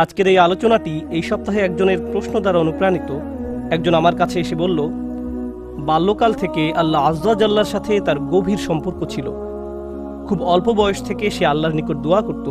আজকের এই আলোচনাটি এই সপ্তাহে একজনের প্রশ্ন দ্বারা অনুপ্রাণিত। একজন আমার কাছে এসে বলল, বাল্যকাল থেকে আল্লাহ আজ্জা জাল্লার সাথে তার গভীর সম্পর্ক ছিল। খুব অল্প বয়স থেকে সে আল্লাহর নিকট দোয়া করত,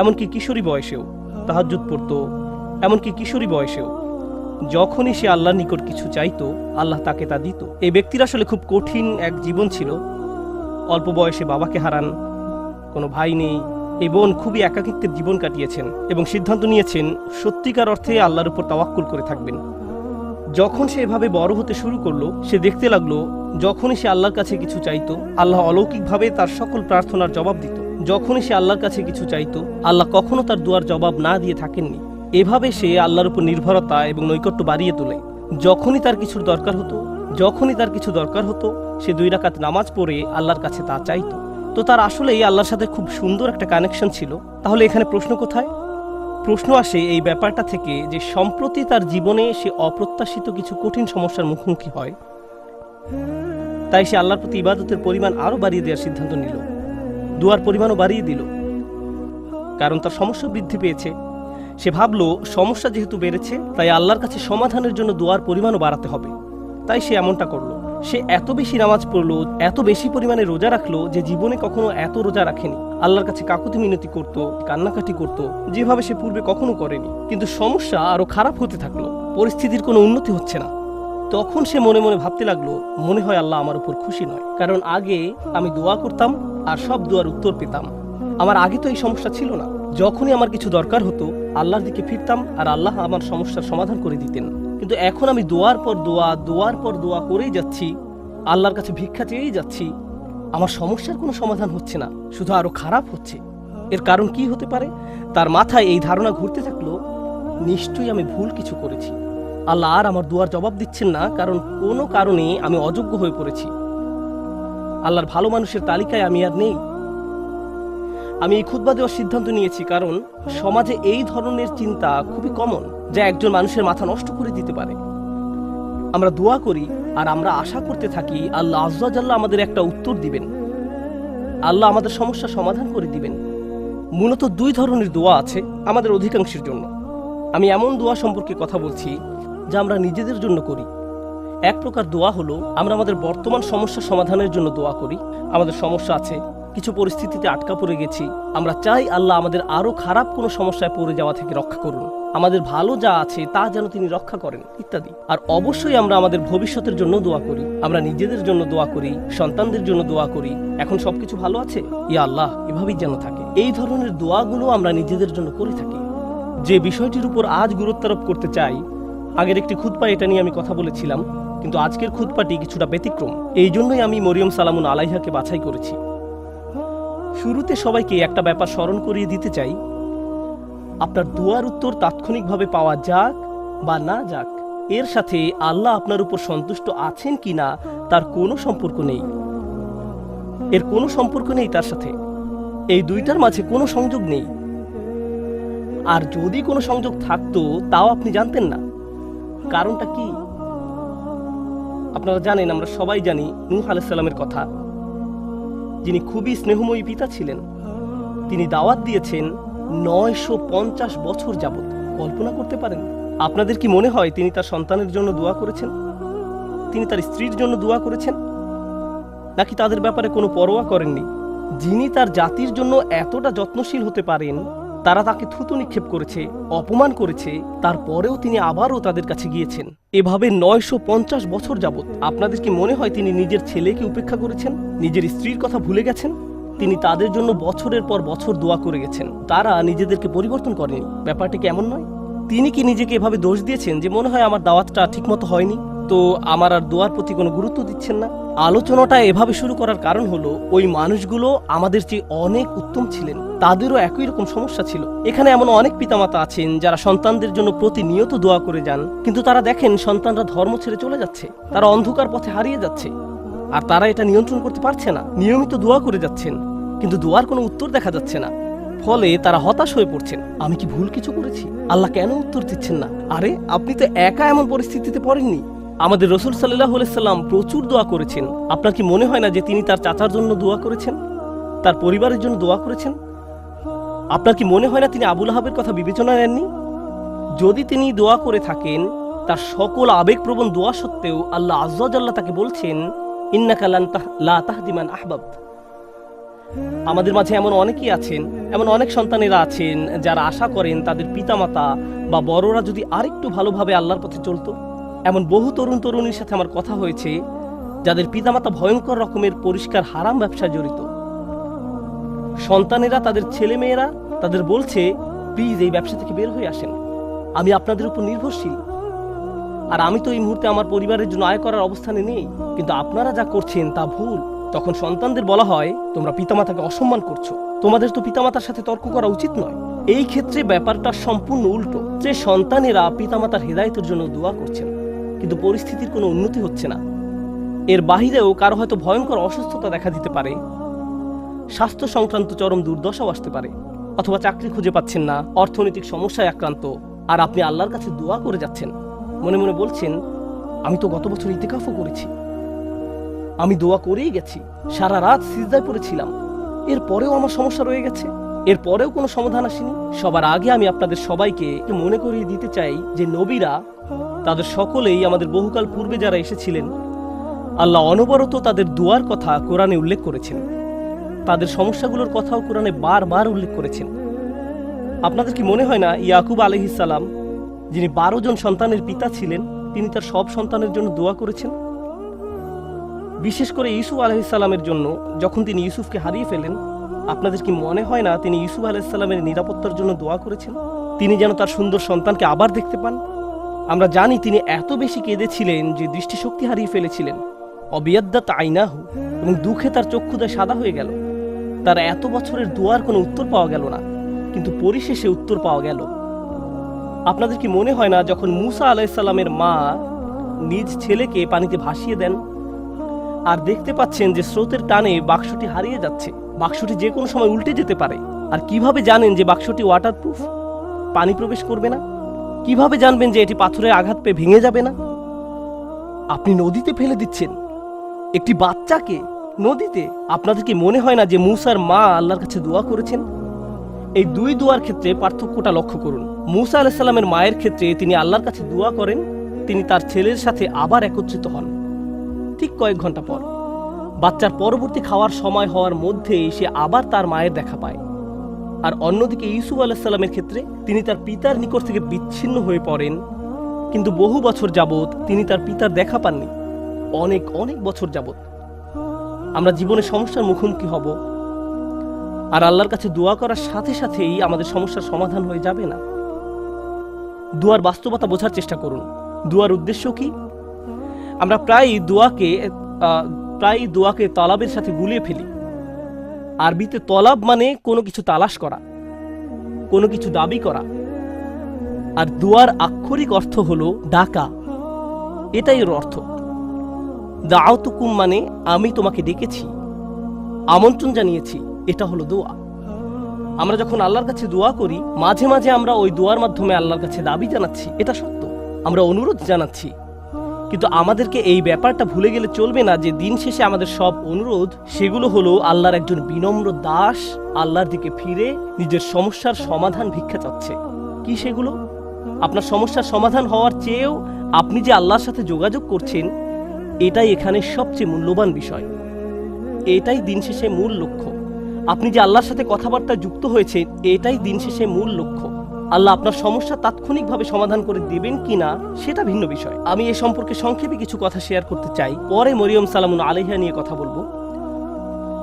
এমনকি কিশোরী বয়সেও তাহাজ্জুদ পড়ত, এমনকি কিশোরী বয়সেও যখনই সে আল্লাহর নিকট কিছু চাইতো আল্লাহ তাকে তা দিত। এই ব্যক্তির আসলে খুব কঠিন এক জীবন ছিল। অল্প বয়সে বাবাকে হারান, কোনো ভাই নেই, এই বোন খুবই একাকিত্বের জীবন কাটিয়েছেন এবং সিদ্ধান্ত নিয়েছেন সত্যিকার অর্থে আল্লাহর উপর তাওয়াক্কুল করে থাকবেন। যখন সে এভাবে বড় হতে শুরু করলো, সে দেখতে লাগলো যখনই সে আল্লাহর কাছে কিছু চাইতো আল্লাহ অলৌকিকভাবে তার সকল প্রার্থনার জবাব দিত। যখনই সে আল্লাহর কাছে কিছু চাইতো আল্লাহ কখনো তার দুয়ার জবাব না দিয়ে থাকেননি। এভাবে সে আল্লাহর উপর নির্ভরতা এবং নৈকট্য বাড়িয়ে তোলে। যখনই তার কিছু দরকার হতো সে 2 রাকাত নামাজ পড়ে আল্লাহর কাছে তা চাইতো। তো তার আসলেই আল্লাহর সাথে খুব সুন্দর একটা কানেকশন ছিল। তাহলে এখানে প্রশ্ন কোথায়? প্রশ্ন আসে এই ব্যাপারটা থেকে যে সম্প্রতি তার জীবনে সে অপ্রত্যাশিত কিছু কঠিন সমস্যার মুখোমুখি হয়। তাই সে আল্লাহর প্রতি ইবাদতের পরিমাণ আরও বাড়িয়ে দেওয়ার সিদ্ধান্ত নিল, দুয়ার পরিমাণও বাড়িয়ে দিল, কারণ তার সমস্যা বৃদ্ধি পেয়েছে। সে ভাবলো সমস্যা যেহেতু বেড়েছে তাই আল্লাহর কাছে সমাধানের জন্য দোয়ার পরিমাণও বাড়াতে হবে। তাই সে এমনটা করলো। সে এত বেশি নামাজ পড়লো, এত বেশি পরিমাণে রোজা রাখলো যে জীবনে কখনো এত রোজা রাখেনি। আল্লাহর কাছে কাকুতি মিনতি করত, কান্নাকাটি করত, যেভাবে সে পূর্বে কখনো করেনি। কিন্তু সমস্যা আরো খারাপ হতে থাকলো, পরিস্থিতির কোনো উন্নতি হচ্ছে না। তখন সে মনে মনে ভাবতে লাগলো, মনে হয় আল্লাহ আমার উপর খুশি নয়, কারণ আগে আমি দোয়া করতাম আর সব দোয়ার উত্তর পেতাম। আমার আগে তো এই সমস্যা ছিল না। যখনই আমার কিছু দরকার হতো আল্লাহর দিকে ফিরতাম আর আল্লাহ আমার সমস্যার সমাধান করে দিতেন। কিন্তু এখন আমি দোয়ার পর দোয়া করেই যাচ্ছি, আল্লাহর কাছে ভিক্ষা চেয়েই যাচ্ছি, আমার সমস্যার কোনো সমাধান হচ্ছে না, শুধু আরো খারাপ হচ্ছে। এর কারণ কি হতে পারে? তার মাথায় এই ধারণা ঘুরতে থাকলো, নিশ্চয়ই আমি ভুল কিছু করেছি। আল্লাহ আর আমার দোয়ার জবাব দিচ্ছেন না, কারণ কোনো কারণে আমি অযোগ্য হয়ে পড়েছি। আল্লাহর ভালো মানুষের তালিকায় আমি আর নেই। আমি এই খুতবা দেওয়ার সিদ্ধান্ত নিয়েছি কারণ সমাজে এই ধরনের চিন্তা খুবই কমন, যা একজন মানুষের মাথা নষ্ট করে দিতে পারে। আমরা দোয়া করি আর আমরা আশা করতে থাকি আল্লাহ আজ্জা জাল্লা আমাদের একটা উত্তর দিবেন, আল্লাহ আমাদের সমস্যা সমাধান করে দিবেন। মূলত 2 ধরনের দোয়া আছে আমাদের অধিকাংশের জন্য। আমি এমন দোয়া সম্পর্কে কথা বলছি যা আমরা নিজেদের জন্য করি। এক প্রকার দোয়া হলো আমরা আমাদের বর্তমান সমস্যা সমাধানের জন্য দোয়া করি। আমাদের সমস্যা আছে, কিছু পরিস্থিতিতে আটকা পড়ে গেছি, আমরা চাই আল্লাহ আমাদের আরো খারাপ কোনো সমস্যায় পড়ে যাওয়া থেকে রক্ষা করুন, আমাদের ভালো যা আছে তা যেন তিনি রক্ষা করেন, ইত্যাদি। আর অবশ্যই আমরা আমাদের ভবিষ্যতের জন্য দোয়া করি, আমরা নিজেদের জন্য দোয়া করি, সন্তানদের জন্য দোয়া করি, এখন সবকিছু ভালো আছে, ইয়া আল্লাহ এভাবেই যেন থাকে। এই ধরনের দোয়াগুলো আমরা নিজেদের জন্য করে থাকি। যে বিষয়টির উপর আজ গুরুত্বারোপ করতে চাই, আগের একটি খুতবা এটা নিয়ে আমি কথা বলেছিলাম, কিন্তু আজকের খুতবাটি কিছুটা ব্যতিক্রম। এই জন্যই আমি মরিয়ম সালামুন আলাইহাকে বাছাই করেছি। শুরুতে সবাইকে একটা ব্যাপার স্মরণ করিয়ে দিতে চাই, আপনার দোয়ার উত্তর তাৎক্ষণিকভাবে পাওয়া যাক বা না যাক, এর সাথে আল্লাহ আপনার উপর সন্তুষ্ট আছেন কিনা তার কোনো সম্পর্ক নেই। এর কোনো সম্পর্ক নেই তার সাথে। এই দুইটার মাঝে কোনো সংযোগ নেই। আর যদি কোনো সংযোগ থাকতো তাও আপনি জানতেন না। কারণটা কি? আপনারা জানেন, আমরা সবাই জানি নূহ আলাইহিস সালামের কথা, যিনি খুবই স্নেহময়ী পিতা ছিলেন। তিনি দাওয়াত দিয়েছেন 950 বছর যাবত। কল্পনা করতে পারেন? আপনাদের কি মনে হয় তিনি তার সন্তানের জন্য দোয়া করেছেন? তিনি তার স্ত্রীর জন্য দোয়া করেছেন? নাকি তাদের ব্যাপারে কোনো পরোয়া করেননি? যিনি তার জাতির জন্য এতটা যত্নশীল হতে পারেন, তারা তাকে থুতু নিক্ষেপ করেছে, অপমান করেছে, তারপরেও তিনি আবারও তাদের কাছে গিয়েছেন। এভাবে 950 বছর যাবত। আপনাদের কি মনে হয় তিনি নিজের ছেলেকে উপেক্ষা করেছেন, নিজের স্ত্রীর কথা ভুলে গেছেন? তিনি তাদের জন্য বছরের পর বছর দোয়া করে গেছেন, তারা নিজেদেরকে পরিবর্তন করেনি। ব্যাপারটি কি এমন নয়? তিনি কি নিজেকে এভাবে দোষ দিয়েছেন যে মনে হয় আমার দাওয়াতটা ঠিকমতো হয়নি, তো আমার আর দোয়ার প্রতি কোনো গুরুত্ব দিচ্ছেন না? আলোচনাটা এভাবে শুরু করার কারণ হলো, ওই মানুষগুলো আমাদের চেয়ে অনেক উত্তম ছিলেন, তাদেরও একই রকম সমস্যা ছিল। এখানে এমন অনেক পিতামাতা আছেন যারা সন্তানদের জন্য প্রতিনিয়ত দোয়া করে যান, কিন্তু তারা দেখেন সন্তানরা ধর্ম ছেড়ে চলে যাচ্ছে, তারা অন্ধকার পথে হারিয়ে যাচ্ছে, আর তারা এটা নিয়ন্ত্রণ করতে পারছে না। নিয়মিত দোয়া করে যাচ্ছেন, কিন্তু দোয়ার কোনো উত্তর দেখা যাচ্ছে না। ফলে তারা হতাশ হয়ে পড়ছেন, আমি কি ভুল কিছু করেছি? আল্লাহ কেন উত্তর দিচ্ছেন না? আরে আপনি তো একা এমন পরিস্থিতিতে পড়েননি। আমাদের রাসূল সাল্লাল্লাহু আলাইহি সাল্লাম প্রচুর দোয়া করেছেন। আপনার কি মনে হয় না যে তিনি তার চাচার জন্য দোয়া করেছেন, তার পরিবারের জন্য দোয়া করেছেন? আপনার কি মনে হয় না তিনি আবু লাহাবের কথা বিবেচনা নেননি? যদি তিনি দোয়া করে থাকেন, তার সকল আবেগপ্রবণ দোয়া সত্ত্বেও আল্লাহ আয্যা ওয়া জাল্লা তাকে বলছেন, ইন্নাকা লা তাহদি মান আহবাবত। আমাদের মাঝে এমন অনেকেই আছেন, এমন অনেক সন্তানেরা আছেন যারা আশা করেন তাদের পিতামাতা বা বড়রা যদি আরেকটু ভালোভাবে আল্লাহর পথে চলতো। এমন বহু তরুণ তরুণীর সাথে আমার কথা হয়েছে যাদের পিতামাতা ভয়ঙ্কর রকমের পরিষ্কার হারাম ব্যবসায় জড়িত। সন্তানেরা, তাদের ছেলেমেয়েরা তাদের বলছে, প্লিজ এই ব্যবসা থেকে বের হয়ে আসেন, আমি আপনাদের উপর নির্ভরশীল, আর আমি তো এই মুহূর্তে আমার পরিবারের জন্য আয় করার অবস্থানে নেই, কিন্তু আপনারা যা করছেন তা ভুল। তখন সন্তানদের বলা হয়, তোমরা পিতামাতাকে অসম্মান করছো, তোমাদের তো পিতামাতার সাথে তর্ক করা উচিত নয়। এই ক্ষেত্রে ব্যাপারটা সম্পূর্ণ উল্টো, যে সন্তানেরা পিতামাতার হেদায়েতের জন্য দোয়া করছেন, কিন্তু পরিস্থিতির কোনো উন্নতি হচ্ছে না। এর বাহিরেও কারো হয়তো ভয়ঙ্কর অসুস্থতা দেখা দিতে পারে, স্বাস্থ্য সংক্রান্ত চরম দুর্দশাও আসতে পারে, অথবা চাকরি খুঁজে পাচ্ছেন না, অর্থনৈতিক সমস্যায় আক্রান্ত, আর আপনি আল্লাহর কাছে দোয়া করে যাচ্ছেন, মনে মনে বলছেন, আমি তো গত বছর ইতিকাফও করেছি, আমি দোয়া করেই গেছি, সারা রাত সিজদায় পড়েছিলাম, এরপরেও আমার সমস্যা রয়ে গেছে, এরপরেও কোনো সমাধান আসেনি। সবার আগে আমি আপনাদের সবাইকে মনে করিয়ে দিতে চাই যে নবীরা, তাদের সকলেই, আমাদের বহুকাল পূর্বে যারা এসেছিলেন, আল্লাহ অনবরত তাদের দোয়ার কথা কোরআনে উল্লেখ করেছেন, তাদের সমস্যাগুলোর কথাও কোরআনে বারবার উল্লেখ করেছেন। আপনাদের কি মনে হয় না ইয়াকুব আলাইহিস সালাম, যিনি 12 জন সন্তানের পিতা ছিলেন, তিনি তার সব সন্তানের জন্য দোয়া করেছেন? বিশেষ করে ইউসুফ আলাইহিস সালামের জন্য, যখন তিনি ইউসুফকে হারিয়ে ফেলেন, আপনাদের কি মনে হয় না তিনি ইউসুফ আলাইহিস সালামের নিরাপত্তার জন্য দোয়া করেছেন, তিনি যেন তার সুন্দর সন্তানকে আবার দেখতে পান? আমরা জানি তিনি এত বেশি কেঁদেছিলেন যে দৃষ্টিশক্তি হারিয়ে ফেলেছিলেন, অবিয়াদ্দাত আইনাহু, এবং দুঃখে তার চক্ষুদয় সাদা হয়ে গেল। তার এত বছরের দোয়ার কোনো উত্তর পাওয়া গেল না, কিন্তু পরিশেষে উত্তর পাওয়া গেল। আপনাদের কি মনে হয় না যখন মূসা আলাইহিস সালামের মা নিজ ছেলেকে পানিতে ভাসিয়ে দেন, আর দেখতে পাচ্ছেন যে স্রোতের টানে বাক্সটি হারিয়ে যাচ্ছে, বাক্সটি যে কোনো সময় উল্টে যেতে পারে, আর কিভাবে জানেন যে বাক্সটি ওয়াটারপ্রুফ, পানি প্রবেশ করবে না? কিভাবে জানবেন যে এটি পাথরের আঘাত পেয়ে ভেঙে যাবে না? আপনি নদীতে ফেলে দিচ্ছেন একটি বাচ্চাকে, নদীতে। আপনাদের কি মনে হয় না যে মূসার মা আল্লাহর কাছে দোয়া করেছেন? এই দুই দোয়ার ক্ষেত্রে পার্থক্যটা লক্ষ্য করুন। মূসা আলাইহিস সালামের মায়ের ক্ষেত্রে তিনি আল্লাহর কাছে দোয়া করেন, তিনি তার ছেলের সাথে আবার একত্রিত হন ঠিক কয়েক ঘন্টা পর। বাচ্চার পরবর্তী খাওয়ার সময় হওয়ার মধ্যেই সে আবার তার মায়ের দেখা পায়। আর অন্যদিকে ইউসুফ আলাইহিস সালামের ক্ষেত্রে তিনি তার পিতার নিকট থেকে বিচ্ছিন্ন হয়ে পড়েন, কিন্তু বহু বছর যাবৎ তিনি তার পিতার দেখা পাননি, অনেক অনেক বছর যাবৎ। আমরা জীবনে সমস্যার মুখোমুখি হব, আর আল্লাহর কাছে দোয়া করার সাথে সাথেই আমাদের সমস্যার সমাধান হয়ে যাবে না। দোয়ার বাস্তবতা বোঝার চেষ্টা করুন। দোয়ার উদ্দেশ্য কি? আমরা প্রায়ই দোয়াকে তলাবের সাথে গুলিয়ে ফেলি। আরবিতে তলাব মানে কোনো কিছু তালাশ করা, কোনো কিছু দাবি করা, আর দোয়ার আক্ষরিক অর্থ হলো ডাকা, এটাই এর অর্থ। দাআতুকুম মানে আমি তোমাকে ডেকেছি, আমন্ত্রণ জানিয়েছি, এটা হলো দোয়া। আমরা যখন আল্লাহর কাছে দোয়া করি, মাঝে মাঝে আমরা ওই দোয়ার মাধ্যমে আল্লাহর কাছে দাবি জানাচ্ছি, এটা সত্য, আমরা অনুরোধ জানাচ্ছি, কিন্তু আমাদেরকে এই ব্যাপারটা ভুলে গেলে চলবে না যে দিন শেষে আমাদের সব অনুরোধ, সেগুলো হলো আল্লাহর একজন বিনম্র দাস আল্লাহর দিকে ফিরে নিজের সমস্যার সমাধান ভিক্ষা চাচ্ছে। কি সেগুলো? আপনার সমস্যার সমাধান হওয়ার চেয়েও আপনি যে আল্লাহর সাথে যোগাযোগ করছেন, এটাই এখানে সবচেয়ে মূল্যবান বিষয়, এটাই দিন শেষে মূল লক্ষ্য। আপনি যে আল্লাহর সাথে কথাবার্তা যুক্ত হয়েছে, এটাই দিন শেষে মূল লক্ষ্য। আল্লাহ আপনার সমস্যা তাৎক্ষণিকভাবে সমাধান করে দেবেন কিনা সেটা ভিন্ন বিষয়। আমি এ সম্পর্কে সংক্ষেপে কিছু কথা শেয়ার করতে চাই, পরে মরিয়ম সালামুন আলাইহা নিয়ে কথা বলবো।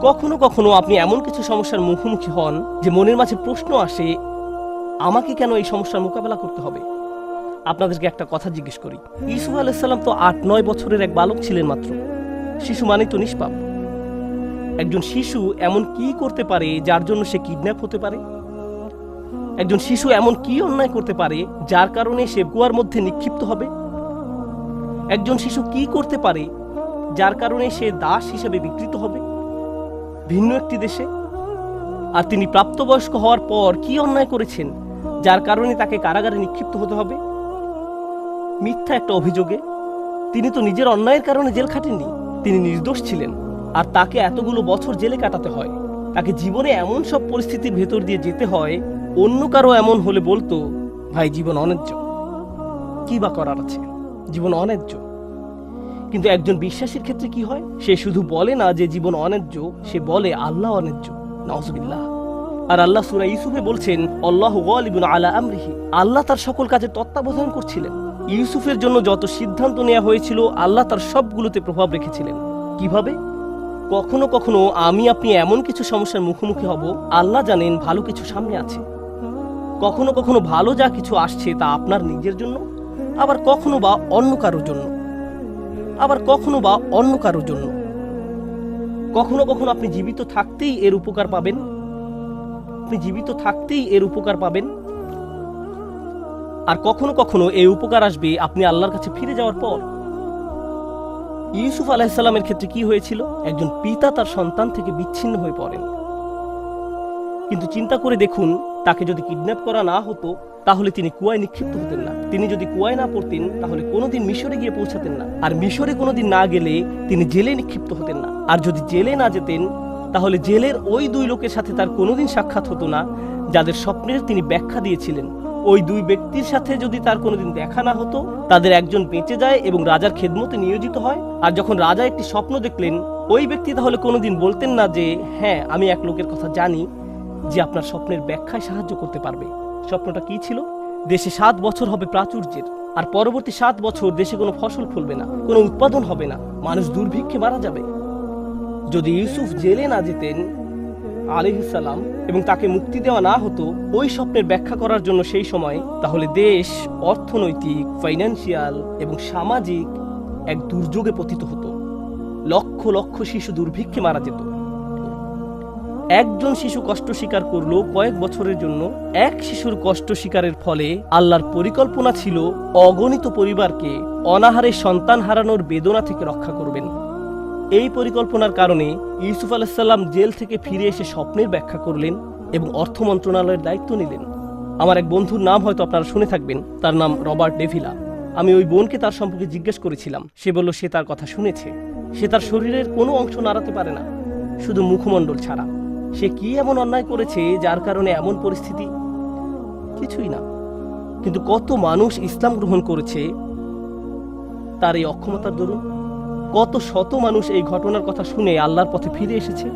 কখনো কখনো আপনি এমন কিছু সমস্যার মুখোমুখি হন যে মনের মাঝে প্রশ্ন আসে, আমাকে কেন এই সমস্যার মোকাবেলা করতে হবে? আপনাদেরকে একটা কথা জিজ্ঞেস করি, ইউসুফ আলাইহিস সালাম তো 8-9 বছরের এক বালক ছিলেন মাত্র। শিশু মানে তো নিষ্পাপ। একজন শিশু এমন কি করতে পারে যার জন্য সে কিডন্যাপ হতে পারে? একজন শিশু এমন কি অন্যায় করতে পারে যার কারণে সে কুয়ার মধ্যে নিক্ষিপ্ত হবে? একজন শিশু কি করতে পারে যার কারণে সে দাস হিসেবে বিক্রিত হবে ভিন্ন একটি দেশে? আর তিনি প্রাপ্তবয়স্ক হওয়ার পর কি অন্যায় করেছেন যার কারণে তাকে কারাগারে নিক্ষিপ্ত হতে হবে মিথ্যা একটা অভিযোগে? তিনি তো নিজের অন্যায়ের কারণে জেল খাটেননি, তিনি নির্দোষ ছিলেন, আর তাকে এতগুলো বছর জেলে কাটাতে হয়। তাকে জীবনে এমন সব পরিস্থিতির ভেতর দিয়ে যেতে হয়, অন্য কারো এমন হলে বলতো, ভাই জীবন অন্যায্য, কি বা করার আছে, জীবন অন্যায্য। কিন্তু একজন বিশ্বাসীর ক্ষেত্রে কি হয়? সে শুধু বলে না যে জীবন অন্যায্য, সে বলে আল্লাহ অন্যায্য। নাউজুবিল্লাহ। আর আল্লাহ সূরা ইউসুফে বলছেন, আল্লাহু গালিবুন আলা আমরিহি, আল্লাহ তার সকল কাজে তত্ত্বাবধান করছিলেন। ইউসুফের জন্য যত সিদ্ধান্ত নেওয়া হয়েছিল, আল্লাহ তার সবগুলোতে প্রভাব রেখেছিলেন। কিভাবে? কখনো কখনো আমি আপনি এমন কিছু সমস্যার মুখোমুখি হব, আল্লাহ জানেন ভালো কিছু সামনে আছে। কখনো কখনো ভালো যা কিছু আসছে তা আপনার নিজের জন্য, আবার কখনো বা অন্য কারোর জন্য, আবার কখনো বা অন্য কারোর জন্য। কখনো কখনো আপনি জীবিত থাকতেই এর উপকার পাবেন, আপনি জীবিত থাকতেই এর উপকার পাবেন। আর কখনো কখনো এই উপকার আসবে আপনি আল্লাহর কাছে ফিরে যাওয়ার পর। ইউসুফ আলাইহিস সালামের ক্ষেত্রে কি হয়েছিল? একজন পিতা তার সন্তান থেকে বিচ্ছিন্ন হয়ে পড়েন। কিন্তু চিন্তা করে দেখুন, তাকে যদি কিডন্যাপ করা না হতো তাহলে তিনি কুয়ায় নিক্ষিপ্ত হতেন না। তিনি যদি কুয়ায় না পড়তেন তাহলে কোনোদিন মিশরে গিয়ে পৌঁছাতেন না। আর মিশরে কোনোদিন না গেলে তিনি জেলে নিক্ষিপ্ত হতেন না। আর যদি জেলে না যেতেন তাহলে জেলের ওই দুই লোকের সাথে তার কোনোদিন সাক্ষাৎ হতো না, যাদের স্বপ্নের তিনি ব্যাখ্যা দিয়েছিলেন। ওই দুই ব্যক্তির সাথে যদি তার কোনোদিন দেখা না হতো, তাদের একজন বেঁচে যায় এবং রাজার খেদমতে নিয়োজিত হয়। আর যখন রাজা একটি স্বপ্ন দেখলেন, ওই ব্যক্তি তাহলে কোনোদিন বলতেন না যে, হ্যাঁ আমি এক লোকের কথা জানি যে আপনার স্বপ্নের ব্যাখ্যায় সাহায্য করতে পারবে। স্বপ্নটা কি ছিল? দেশে 7 বছর হবে প্রাচুর্যের, আর পরবর্তী 7 বছর দেশে কোনো ফসল ফলবে না, কোনো উৎপাদন হবে না, মানুষ দুর্ভিক্ষে মারা যাবে। যদি ইউসুফ জেলে না যেতেন আলাইহিস সালাম এবং তাকে মুক্তি দেওয়া না হতো ওই স্বপ্নের ব্যাখ্যা করার জন্য সেই সময়, তাহলে দেশ অর্থনৈতিক, ফাইন্যান্সিয়াল এবং সামাজিক এক দুর্যোগে পতিত হতো। লক্ষ লক্ষ শিশু দুর্ভিক্ষে মারা যেত। একজন শিশু কষ্ট স্বীকার করলো কয়েক বছরের জন্য। এক শিশুর কষ্ট স্বীকারের ফলে আল্লাহর পরিকল্পনা ছিল অগণিত পরিবারকে অনাহারে সন্তান হারানোর বেদনা থেকে রক্ষা করবেন। এই পরিকল্পনার কারণে ইউসুফ আলাইহিস সালাম জেল থেকে ফিরে এসে স্বপ্নের ব্যাখ্যা করলেন এবং অর্থ মন্ত্রণালয়ের দায়িত্ব নিলেন। আমার এক বন্ধুর নাম হয়তো আপনারা শুনে থাকবেন, তার নাম রবার্ট ডেভিলা। আমি ওই বোনকে তার সম্পর্কে জিজ্ঞেস করেছিলাম। সে বলল সে তার কথা শুনেছে। সে তার শরীরের কোনো অংশ নাড়াতে পারে না, শুধু মুখমণ্ডল ছাড়া। সে কি এমন অন্যায় করেছে যার কারণে এমন পরিস্থিতি? কিছুই না। কিন্তু কত মানুষ ইসলাম গ্রহণ করেছে তার এই অক্ষমতার দরুন। কত শত মানুষ এই ঘটনার কথা শুনে আল্লাহর পথে ফিরে এসেছে।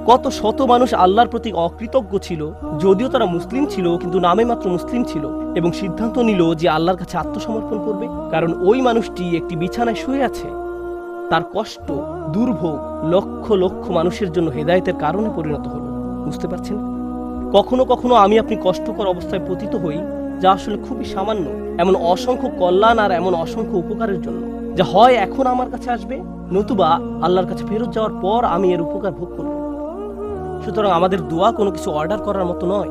কত শত মানুষ আল্লাহর প্রতি অকৃতজ্ঞ ছিল, যদিও তারা মুসলিম ছিল কিন্তু নামে মাত্র মুসলিম ছিল, এবং সিদ্ধান্ত নিল যে আল্লাহর কাছে আত্মসমর্পণ করবে। কারণ ওই মানুষটি একটি বিছানায় শুয়ে আছে, তার কষ্ট, দুর্ভোগ লক্ষ লক্ষ মানুষের জন্য হেদায়েতের কারণে পরিণত হলো। বুঝতে পারছেন? কখনো কখনো আমি আপনি কষ্টকর অবস্থায় পতিত হই, যা আসলে খুবই সামান্য, এমন অসংখ্য কল্যাণ আর এমন অসংখ্য উপকারের জন্য, যা হয় এখন আমার কাছে আসবে, নতুবা আল্লাহর কাছে ফেরত যাওয়ার পর আমি এর উপকার ভোগ করব। সুতরাং আমাদের দোয়া কোনো কিছু অর্ডার করার মতো নয়।